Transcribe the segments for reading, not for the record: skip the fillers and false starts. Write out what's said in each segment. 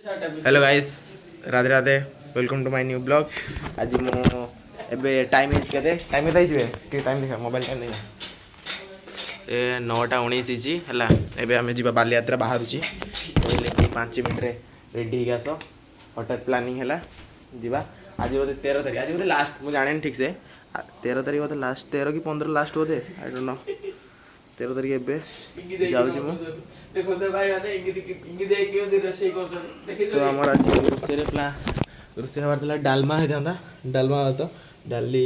Hello guys, Radhe Radhe, welcome to my new blog. आज मु एबे टाइम इज केते टाइम बताइ छिबे कि टाइम देखा मोबाइल टाइम देखा ए 9:19 हला। एबे हमें जीवा बालियात्रा बाहर छी कहले कि 5 मिनिट रे रेडी हो आसो। हठात प्लानिंग हला जीवा। आज बोले 13 तारीख, आज बोले लास्ट मु जाने ठीक से 13 तारीख बोले लास्ट, 13 कि 15 लास्ट बोले आई डोंट नो। 13 तारीख एबे जाउ छी मु देखो तो भाई माने इंगी दे क्यों दे रसे को तो हमर आज रोसे रे प्ला रोसे हवार तला डालमा हे थांदा। डालमा तो डाली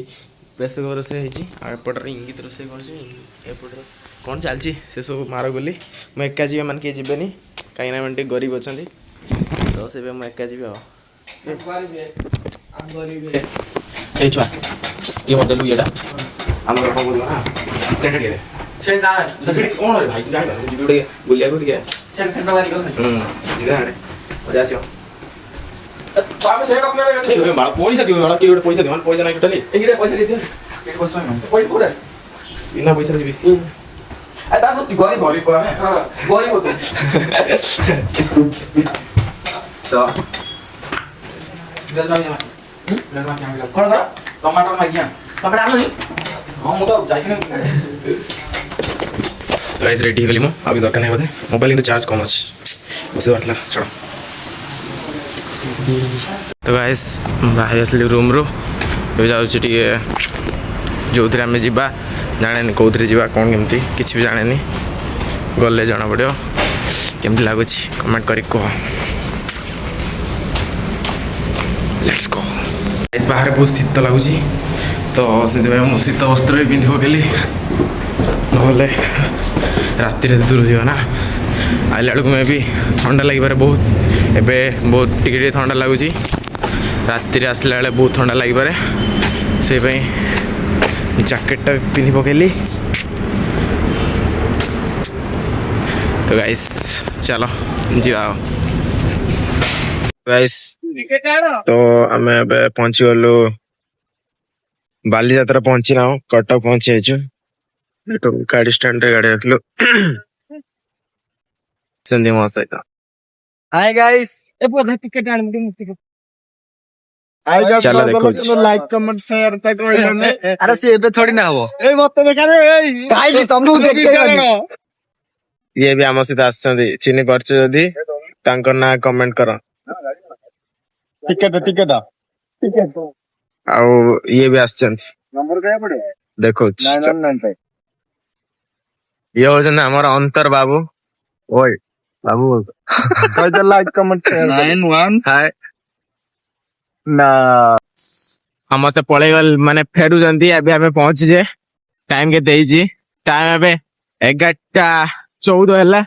प्रेसर कुकर रोसे हेची आ पटर इंगी तो रोसे कर छी ए पटर कोन चल छी से सब मारो गोली मैं एका जीवे मान के जीवेनी काई ना मन गरीब अछंती तो सेबे मैं एका जीवे हम गरीब ए छुआ ये मॉडल येडा हमर को बोल ना सेंटर के सेंटर ना जकड़ी कोन रे भाई तू जाई वीडियो बोलिया को के सेंटर मारी को इधर आने मजा आसियो बाबा से रखने रे ठीक है मार पैसा दियो मार के पैसा दियो पैसा नहीं टोटली एगिरे पैसा दे दियो के कोस्ट में पैसा पूरा बिना पैसा जीबी आ ता तो गरीब गरीब पर हां गरीब होते तो इधर जाओ इधर मा क्या मिला कौन करा टमाटर मागिया टमाटर आनो हां मु तो जाई के गाइस रेडी गली मो अभी दरकार नहीं बोले मोबाइल में चार्ज कम अछि बसे बाटला चलो। तो गाइस बाहर असली रूम रो तो जाउ छी टिके जो उधर हमें जीवा जाने नहीं कौन जीवा कौन केमती किसी भी जाने नहीं गले जना पड़ो केमती लगुच कमेंट करी कह। Let's go. इस बाहर बहुत शीत लगुच तो से शीत वस्त्र भी पिंधि पकली ना राति दूर जीवा ना आइला बेलू मैं भी ठंडा लगे बहुत एबे बहुत टिके ठंडा लगुच राति आसला बेले बहुत ठंडा लगे से जैकेटा पिंधि पकली। तो गाइस चलो जीवा गाइस तो आम पहुंची गलु बालीजात्रा पहुंची ना कटक पहुंची गाड़ी स्टैंड रे गाड़ी रखलु संदीप मो सहित हाय गाइस टिकट चलो देखो लाइक कमेंट शेयर अरे से एबे थोड़ी ना हो ए मत देखा रे भाई तुमको देखते ये भी आम सहित आछंदी चिनी परछ जदी तांकर ना कमेंट करो टिकट टिकट टिकट आउ ये भी आछंदी नंबर क्या पड़े देखो 999 ये होजन हमर अंतर बाबू ओए बाबू कह दे लाइक कमेंट शेयर 91 हाय ना समस्त पळे गल माने फेरु जंदी अबे हमें पहुंच जे टाइम के देई टाइम अबे 11:14 हला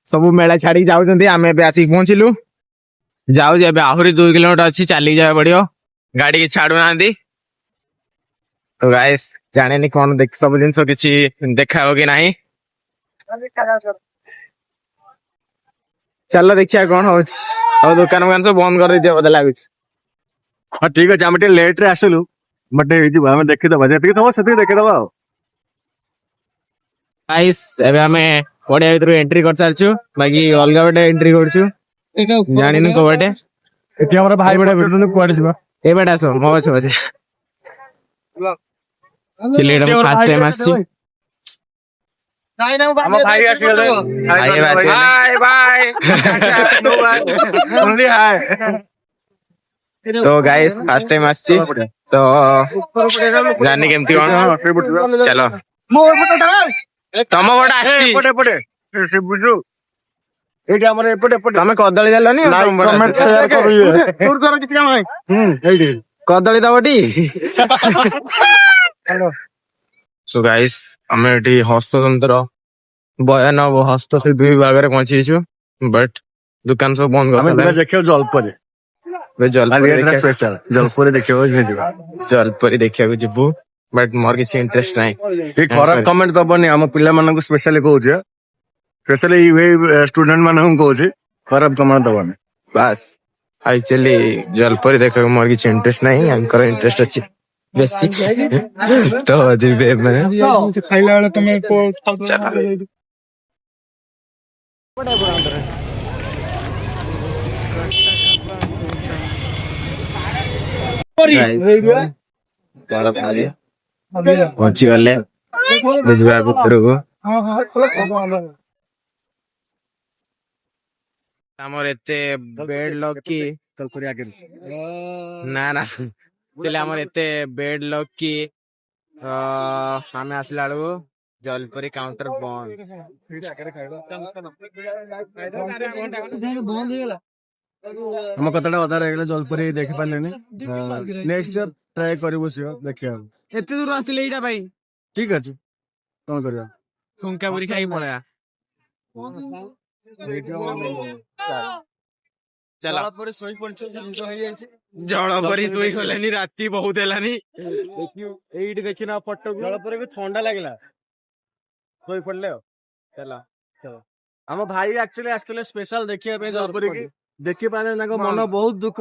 सब मेला छाड़ी जाउ जंदी हमें बे आसी पहुंचलु जाउ जे अबे आहुरी 2 किलोमीटर अछि चली जाय पड़ियो गाड़ी के छाडु नांदी। तो गाइस जाने नहीं कौन देख सब दिन सो किछि देखा हो कि नहीं चलो देखिया कौन हो और दुकान दुकान सब बंद कर दियो बदला लागुछ। हां ठीक है हम लेट रे आसलु बट हम देखि दबा जेति थबो सेति देखि दबा गाइस एबे हमें पड़िया भीतर एंट्री कर सारछु बाकी अलगा बटे एंट्री करछु जानि न को बटे एति हमर भाई बड़ा भेटनु कोड छिबा ए बेटा सो मो छ बजे चलिए हम फर्स्ट टाइम आछि नहीं ना हम भाई आसी गले हाय बाय ओनली हाय। तो गाइस फर्स्ट टाइम आछि तो जानि केमती कोन चलो मोर पटे तम बड़ा आछि पटे पटे से बुझु एटी हमर एपटे पटे तमे कदली देलनी लाइक कमेंट शेयर करिवे तोर तोर किछ काम है एटी कदली दबटी हेलो। सो गाइस हमें एटी हस्ततंत्र बयान वो हस्तशिल्प विभाग रे पहुंचीछु बट दुकान सब बंद कर हमें देखियो जलपुर स्पेशल जलपुर देखियो जलपुर देखिया को जिबु बट मोर किछ इंटरेस्ट नाही ए खराब कमेंट दबनी हम पिल्ला मानन को स्पेशली कहू छे स्पेशली वे स्टूडेंट मानन को कहू छे खराब कमेंट दबनी बस एक्चुअली जलपुर देखा मोर किछ इंटरेस्ट नाही अंकर इंटरेस्ट अछि बेसी तो जिबे माने खाइला वाला तुम ପହଞ୍ଚି ଗଲେ ବୁଝିବା ଭିତରକୁ ଆମର ଏତେ ବେଡ ଲକ୍ କି ନା ନା ସେଲେ ଆମର ଏତେ ବେଡ ଲକ୍ କି ଆମେ ଆସିଲା ବେଳକୁ ଜଲପରି କାଉଣ୍ଟର ବନ୍ଦ ଆମ କଥାଟା ଅଧା ରହିଗଲା ଜଲପରି ଦେଖି ପାରିଲେନି ନେକ୍ସଟ ଟ୍ରାଏ କରିବୁ ସିଓର ଦେଖିବା ଏତେ ଦୂର ଆସିଲେ ଏଇଟା ପାଇଁ ଠିକ ଅଛି କଣ କରିବା ଠୁଙ୍କା ପୁରୀ ଖାଇକି ପଳେଇବା ଚାଲ ଜଳ ପରି ଶୋଇ ଗଲେନି ରାତି ବହୁତ ହେଲାନି ଏଇଠି ଦେଖିନା ଫଟୋ ଜଳପରି ବି ଥଣ୍ଡା ଲାଗିଲା ଶୋଇ ପଡିଲେ ଆଉ ଚାଲ ଆମ ଭାଇ ଆକ୍ଚୁଆଲି ଆସିଥିଲେ ସ୍ପେଶାଲ ଦେଖିବା ପାଇଁ ଜଳପରି କି ଦେଖି ପାରିଲେ ତାଙ୍କ ମନ ବହୁତ ଦୁଃଖ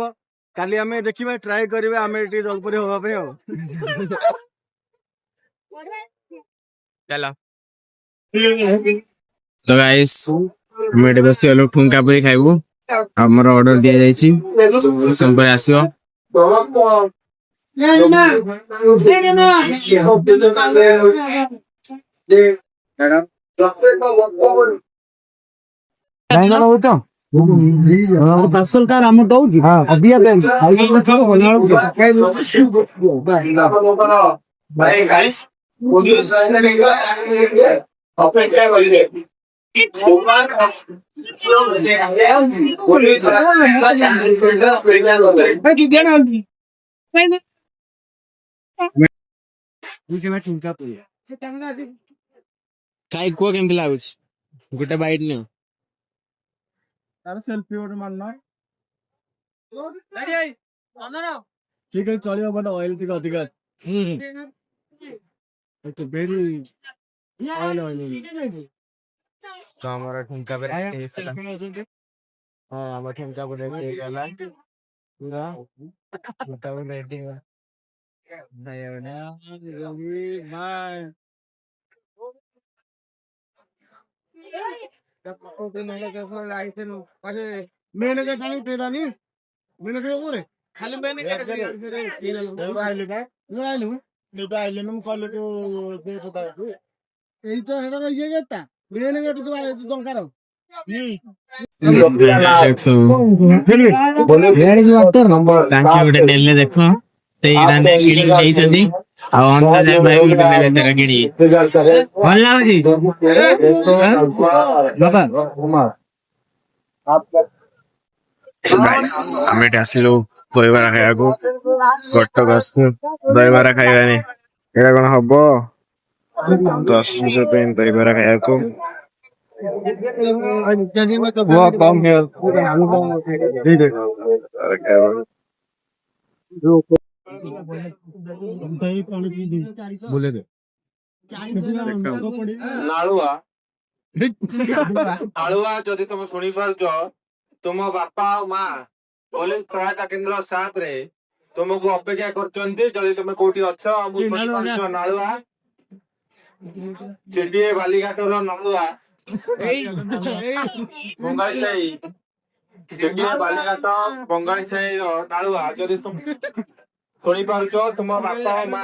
କାଲି ଆମେ ଦେଖିବା ଟ୍ରାଏ କରିବା ଆମେ ଏଠି ଜଳପରି ହବା ପାଇଁ ଆଉ ଚାଲ ତ ଗାଇସ୍ ଆମେ ଏଠି ବସି ଗଲୁ ଠୁଙ୍କା ପୁରୀ ଖାଇବୁ ଆମର ଅର୍ଡର ଦିଆଯାଇଛି ପରେ ଆସିବ ପାର୍ସଲ ତାର ଆମ ଦଉଛି ଅପେକ୍ଷା କରିବେ ଖାଇ କୁହ କେମିତି ଲାଗୁଛି ଗୋଟେ ବାଇଟ୍ ନିଅ ତାର ସେଲ୍ଫି ଗୋଟେ ମାନ ଠିକ ଅଛି ଚଳିବ ବଟ ଅଏଲ ଟିକେ ଅଧିକା ଭେରି ତ ଆମର ଠୁଙ୍କା ପୁରୀ ହଁ ଆମର ଠୁଙ୍କା ପୁରୀ ହେଇଗଲା ପୁରା ଠୁଙ୍କା ପୁରୀ ରେଡି ତାଙ୍କେ ଗୋଟେ ନେଲେ ଦେଖ ସେଇଟା କିଣିକି ନେଇଛନ୍ତି ଆଉ ଅନ୍ଦାଜ ଭାଇ ଗୋଟେ ନେଲେ ତାର କିଣିକି ଭଲ ଲାଗୁଛି ଆମେ ଏଠି ଆସିଲୁ ଦହିବରା ଖାଇବାକୁ କଟକ ଆସିଛୁ ଦହିବରା ଖାଇବାନି ଏଇଟା କଣ ହବ 10 ପାଇଁ ଦହିବରା ଖାଇବାକୁ ଆଳୁଆ ଯଦି ତମେ ଶୁଣିପାରୁଛ ତୁମ ବାପା ଆଉ ମା ପୋଲିସ ସହାୟତା କେନ୍ଦ୍ର 7 ତୁମକୁ ଅପେକ୍ଷା କରୁଛନ୍ତି ଯଦି ତମେ କୋଉଠି ଅଛ ନାଳୁଆ ଚିଡିଏ ବାଲିଘାଟର ନାଳୁଆ ବଙ୍ଗାଳୀ ସାହି ଚିଡିଏ ବାଲିଘାଟ ବଙ୍ଗାଳୀ ସାହିର ନାଳୁଆ ଯଦି ଶୁଣିପାରୁଛ ତୁମ ବାପା ଓ ମା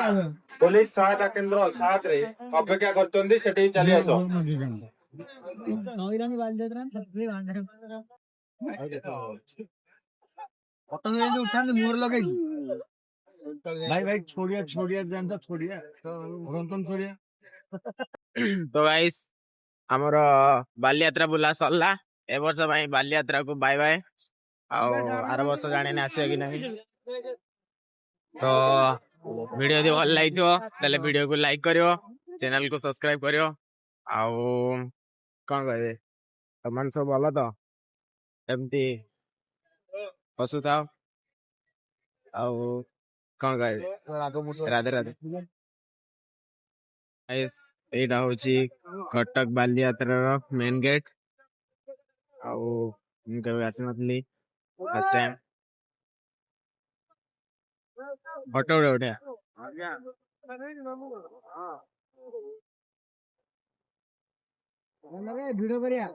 ପୋଲିସ ସହାୟତା କେନ୍ଦ୍ର 7 ଅପେକ୍ଷା କରୁଛନ୍ତି ସେଠି ଚାଲି ଆସ ତ ଗାଇସ୍ ଆମର ବାଲିଯାତ୍ରା ବୁଲା ସରିଲା ଏ ବର୍ଷ ପାଇଁ ବାଲିଯାତ୍ରାକୁ ବାଇ ବାଇ ଆଉ ଆର ବର୍ଷ ଜାଣିନି ଆସିବ କି ନାହିଁ ତ ଭିଡିଓ ଯଦି ଭଲ ଲାଗିଥିବ ତାହେଲେ ଭିଡିଓକୁ ଲାଇକ୍ କରିବ ଚ୍ୟାନେଲକୁ ସବସ୍କ୍ରାଇବ କରିବ ଆଉ କଣ କହିବେ ତମାନେ ସବୁ ଭଲ ତ ଏମିତି ହସୁଥାଅ ଆଉ କଣ କହିବେ ରାଧେ ରାଧେ ଏଇଟା ହଉଛି କଟକ ବାଲିଯାତ୍ରାର ମେନ୍ ଗେଟ୍ ଆଉ ମୁଁ କେବେ ଆସିନଥିଲି ଫାର୍ଷ୍ଟ ଟାଇମ୍ ଫଟୋ ଗୋଟେ ଉଠେଇବା ଭିଡିଓ କରିବା।